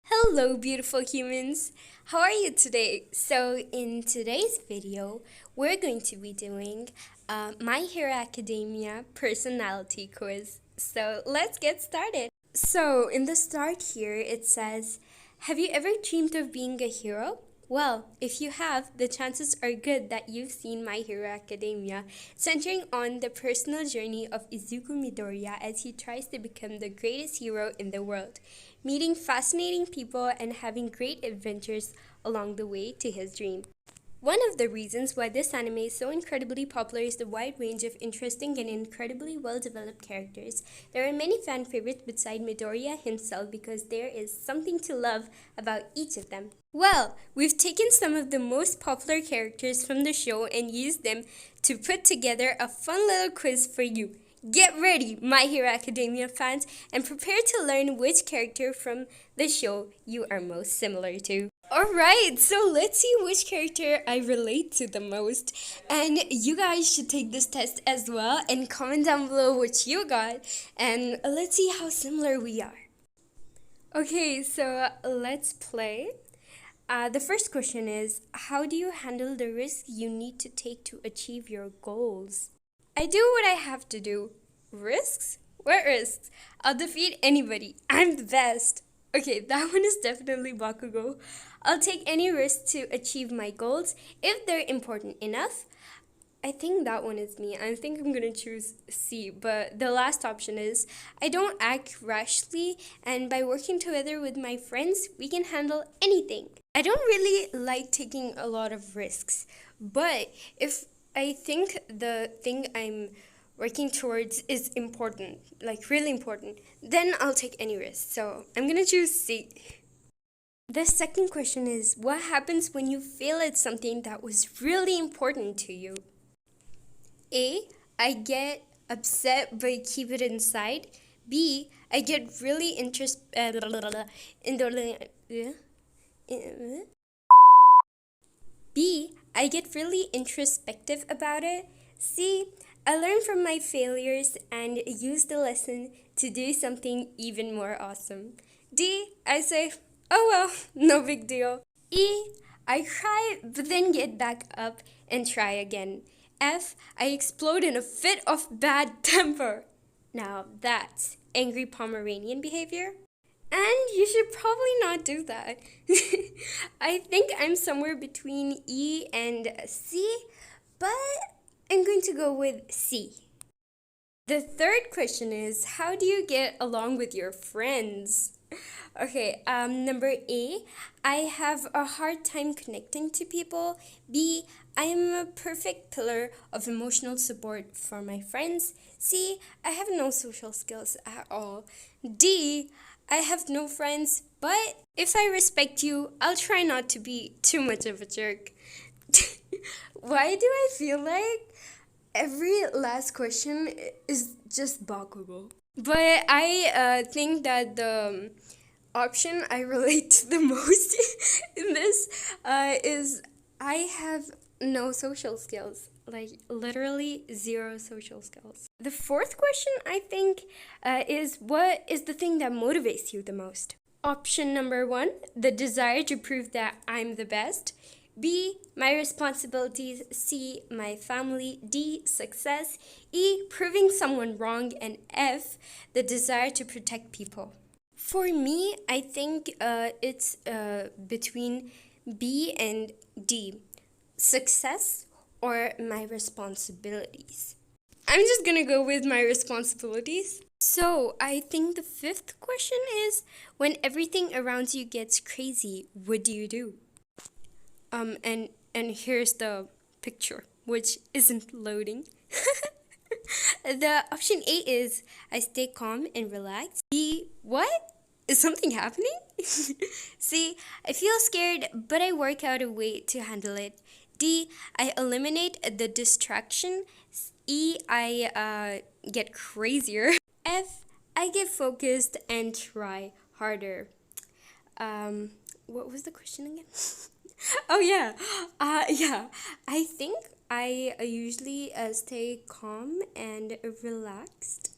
Hello, beautiful humans. How are you today? So, in today's video, we're going to be doing My Hero Academia personality quiz. So, let's get started. So, in the start here, it says, have you ever dreamed of being a hero? Well, if you have, the chances are good that you've seen My Hero Academia, centering on the personal journey of Izuku Midoriya as he tries to become the greatest hero in the world, meeting fascinating people and having great adventures along the way to his dream. One of the reasons why this anime is so incredibly popular is the wide range of interesting and incredibly well-developed characters. There are many fan favorites beside Midoriya himself because there is something to love about each of them. Well, we've taken some of the most popular characters from the show and used them to put together a fun little quiz for you. Get ready, My Hero Academia fans, and prepare to learn which character from the show you are most similar to. Alright, so let's see which character I relate to the most. And you guys should take this test as well and comment down below what you got. And let's see how similar we are. Okay, so let's play. The first question is, how do you handle the risks you need to take to achieve your goals? I do what I have to do. Risks? What risks? I'll defeat anybody. I'm the best. Okay, that one is definitely Bakugo. I'll take any risk to achieve my goals if they're important enough. I think that one is me. I think I'm gonna choose C, but the last option is I don't act rashly, and by working together with my friends, we can handle anything. I don't really like taking a lot of risks, but if I think the thing I'm working towards is important, like really important, then I'll take any risk. So I'm gonna choose C. The second question is, what happens when you fail at something that was really important to you? A, I get upset but keep it inside. B, I get really B, I get really introspective about it. C, I learn from my failures and use the lesson to do something even more awesome. D, I say, oh well, no big deal. E, I cry but then get back up and try again. F, I explode in a fit of bad temper. Now that's angry Pomeranian behavior. And you should probably not do that. I think I'm somewhere between E and C, but I'm going to go with C. The third question is, how do you get along with your friends? Okay, number A, I have a hard time connecting to people. B, I am a perfect pillar of emotional support for my friends. C, I have no social skills at all. D, I have no friends, but if I respect you, I'll try not to be too much of a jerk. Why do I feel like every last question is just Bakugo? But I think that the option I relate to the most in this is I have no social skills, like literally zero social skills. The fourth question I think is, what is the thing that motivates you the most? Option number 1, the desire to prove that I'm the best. B, my responsibilities. C, my family. D, success. E, proving someone wrong. And F, the desire to protect people. For me, I think it's between B and D, success or my responsibilities. I'm just gonna go with my responsibilities. So I think the fifth question is, when everything around you gets crazy, what do you do? And here's the picture, which isn't loading. The option A is, I stay calm and relaxed. B, what? Is something happening? C, I feel scared, but I work out a way to handle it. D, I eliminate the distraction. E, I get crazier. F, I get focused and try harder. What was the question again? Oh yeah, yeah. I think I usually stay calm and relaxed.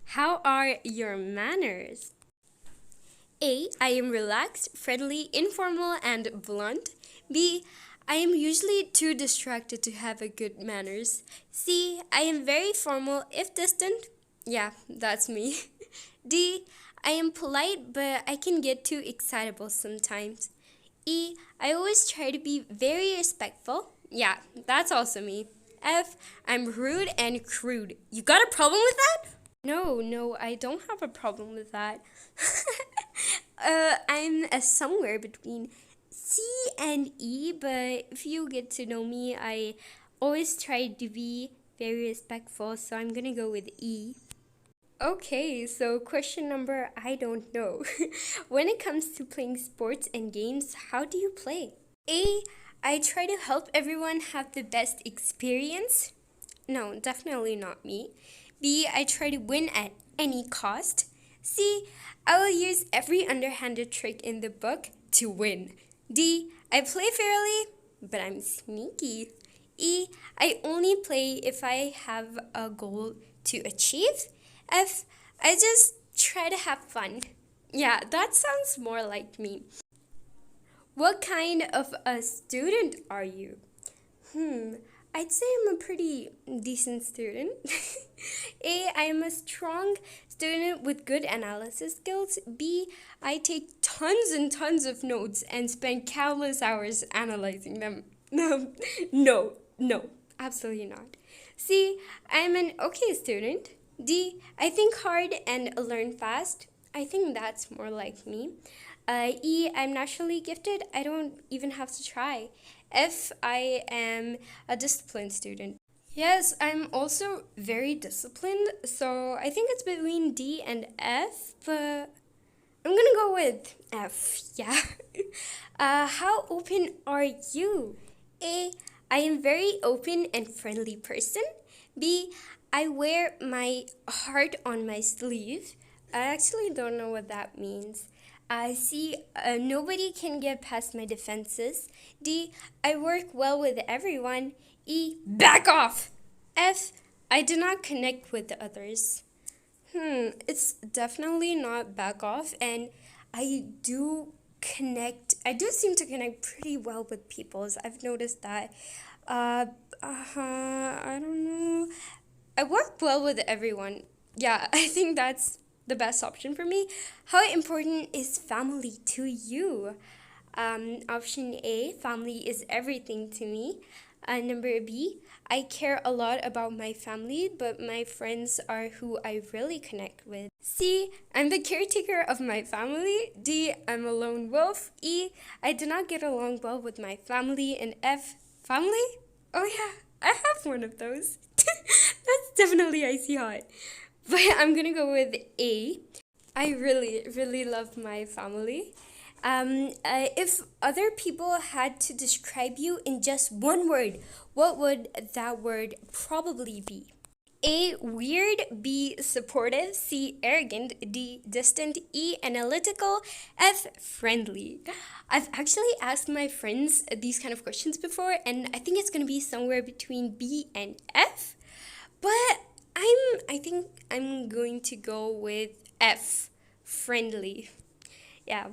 How are your manners? A. I am relaxed, friendly, informal, and blunt. B. I am usually too distracted to have a good manners. C. I am very formal if distant. Yeah, that's me. D. I am polite, but I can get too excitable sometimes. E. I always try to be very respectful. Yeah, that's also me. F. I'm rude and crude. You got a problem with that? No, I don't have a problem with that. I'm somewhere between C and E, but if you get to know me, I always try to be very respectful, so I'm gonna go with E. Okay, so question number I don't know. When it comes to playing sports and games, how do you play? A. I try to help everyone have the best experience. No, definitely not me. B. I try to win at any cost. C. I will use every underhanded trick in the book to win. D. I play fairly, but I'm sneaky. E. I only play if I have a goal to achieve. F. I just try to have fun. Yeah, that sounds more like me. What kind of a student are you? I'd say I'm a pretty decent student. A. I am a strong student with good analysis skills. B. I take tons and tons of notes and spend countless hours analyzing them. No, absolutely not. C. I am an okay student. D. I think hard and learn fast. I think that's more like me. E. I'm naturally gifted. I don't even have to try. F. I am a disciplined student. Yes, I'm also very disciplined, so I think it's between D and F, but I'm gonna go with F, yeah. How open are you? A. I am very open and friendly person. B. I wear my heart on my sleeve. I actually don't know what that means. C. Nobody can get past my defenses. D. I work well with everyone. E. Back off! F. I do not connect with others. It's definitely not back off, and I do seem to connect pretty well with people. I've noticed that. I don't know. I work well with everyone. Yeah, I think that's the best option for me. How important is family to you? Option A, family is everything to me. Number B, I care a lot about my family, but my friends are who I really connect with. C, I'm the caretaker of my family. D, I'm a lone wolf. E, I do not get along well with my family. And F, family? Oh yeah, I have one of those. That's definitely icy hot. But I'm gonna go with A. I really love my family. If other people had to describe you in just one word, what would that word probably be? A. Weird. B. Supportive. C. Arrogant. D. Distant. E. Analytical. F. Friendly. I've actually asked my friends these kind of questions before, and I think it's gonna be somewhere between B and F. But I think I'm going to go with F. Friendly. Yeah.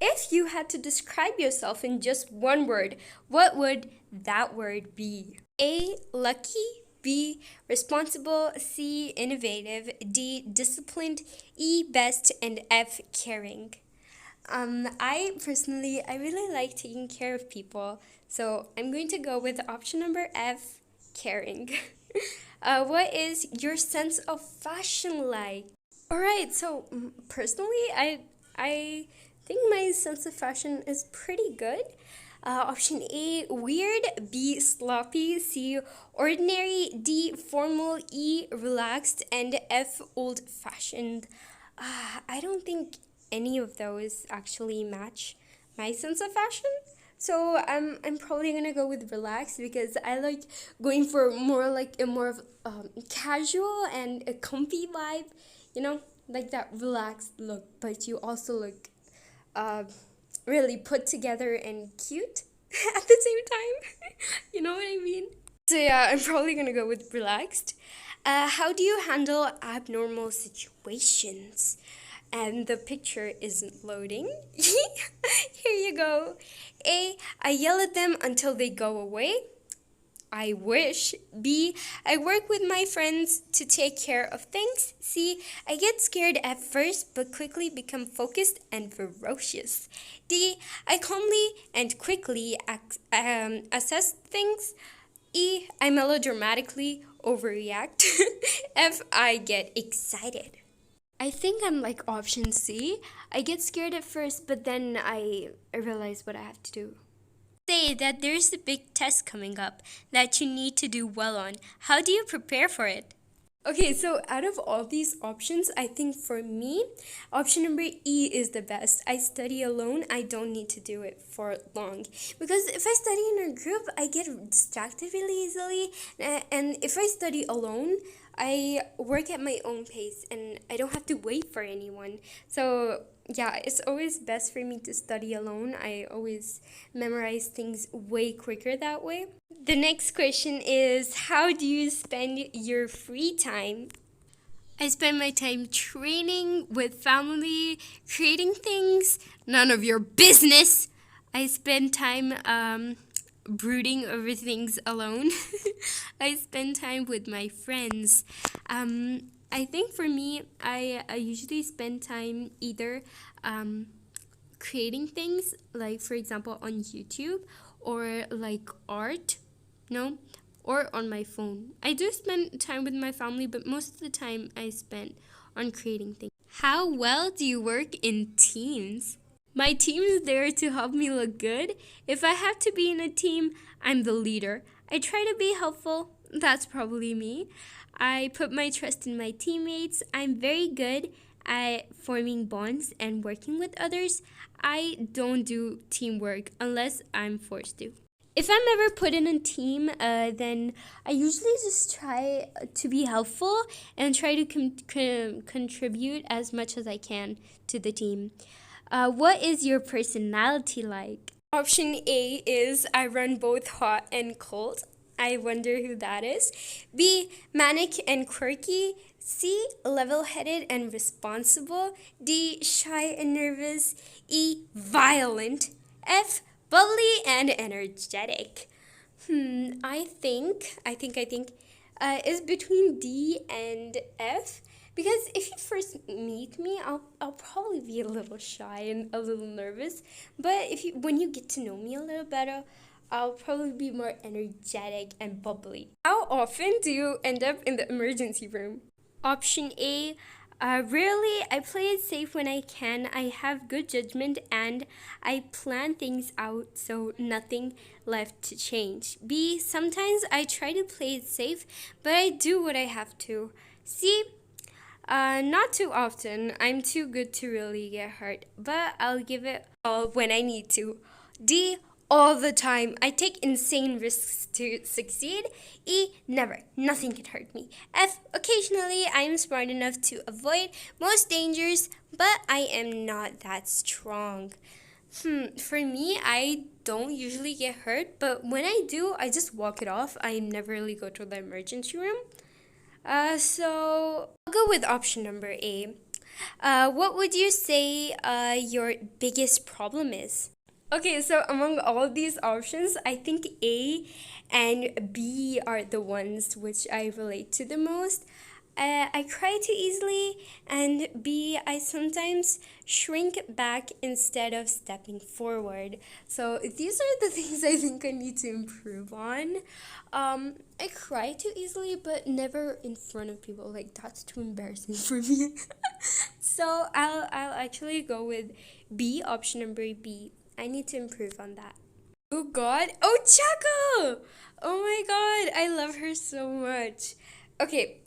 If you had to describe yourself in just one word, what would that word be? A. Lucky. B. Responsible. C. Innovative. D. Disciplined. E. Best. And F. Caring. I really like taking care of people, so I'm going to go with option number F. Caring. What is your sense of fashion like? All right, so personally, I think my sense of fashion is pretty good. Option A, weird. B, sloppy. C, ordinary. D, formal. E, relaxed. And F, old-fashioned. I don't think any of those actually match my sense of fashion. So I'm probably gonna go with relaxed because I like going for more like a more of casual and a comfy vibe, like that relaxed look, but you also look really put together and cute at the same time. You know what I mean? So yeah, I'm probably gonna go with relaxed. How do you handle abnormal situations? and the picture isn't loading. Here you go. A, I yell at them until they go away. I wish. B, I work with my friends to take care of things. C, I get scared at first but quickly become focused and ferocious. D, I calmly and quickly assess things. E, I melodramatically overreact. F, I get excited. I think I'm like option C. I get scared at first, but then I realize what I have to do. Say that there's a big test coming up that you need to do well on. How do you prepare for it? Okay, so out of all these options, I think for me, option number E is the best. I study alone. I don't need to do it for long. Because if I study in a group, I get distracted really easily. And if I study alone, I work at my own pace and I don't have to wait for anyone. So yeah, it's always best for me to study alone. I always memorize things way quicker that way. The next question is, how do you spend your free time? I spend my time training with family, creating things, none of your business. I spend time brooding over things alone. I spend time with my friends. I think for me, I usually spend time either creating things, like for example on YouTube, or like art, no, or on my phone. I do spend time with my family, but most of the time I spend on creating things. How well do you work in teams? My team is there to help me look good. If I have to be in a team, I'm the leader. I try to be helpful. That's probably me. I put my trust in my teammates. I'm very good at forming bonds and working with others. I don't do teamwork unless I'm forced to. If I'm ever put in a team, then I usually just try to be helpful and try to contribute as much as I can to the team. What is your personality like? Option A is I run both hot and cold. I wonder who that is. B, manic and quirky. C, level-headed and responsible. D, shy and nervous. E, violent. F, bubbly and energetic. I think is between D and F. Because if you first meet me, I'll probably be a little shy and a little nervous. But when you get to know me a little better, I'll probably be more energetic and bubbly. How often do you end up in the emergency room? Option A, rarely. I play it safe when I can. I have good judgment and I plan things out so nothing left to change. B, sometimes I try to play it safe, but I do what I have to. C, not too often. I'm too good to really get hurt, but I'll give it all when I need to. D, all the time. I take insane risks to succeed. E, never. Nothing can hurt me. F, occasionally I am smart enough to avoid most dangers, but I am not that strong. For me, I don't usually get hurt, but when I do, I just walk it off. I never really go to the emergency room. So I'll go with option number A. What would you say your biggest problem is? Okay, so among all these options, I think A and B are the ones which I relate to the most. I cry too easily, and B, I sometimes shrink back instead of stepping forward. So these are the things I think I need to improve on. I cry too easily, but never in front of people. Like, that's too embarrassing for me. So I'll actually go with B, option number B. I need to improve on that. Oh God, oh Chaco! Oh my God, I love her so much. Okay.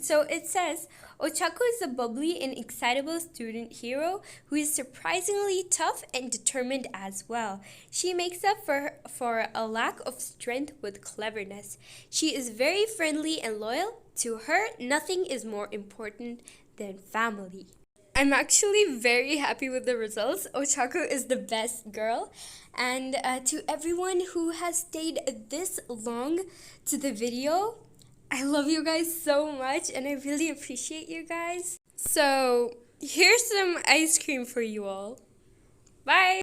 So it says, Ochako is a bubbly and excitable student hero who is surprisingly tough and determined as well. She makes up for a lack of strength with cleverness. She is very friendly and loyal. To her, nothing is more important than family. I'm actually very happy with the results. Ochako is the best girl. And to everyone who has stayed this long to the video, I love you guys so much and I really appreciate you guys. So Here's some ice cream for you all. Bye!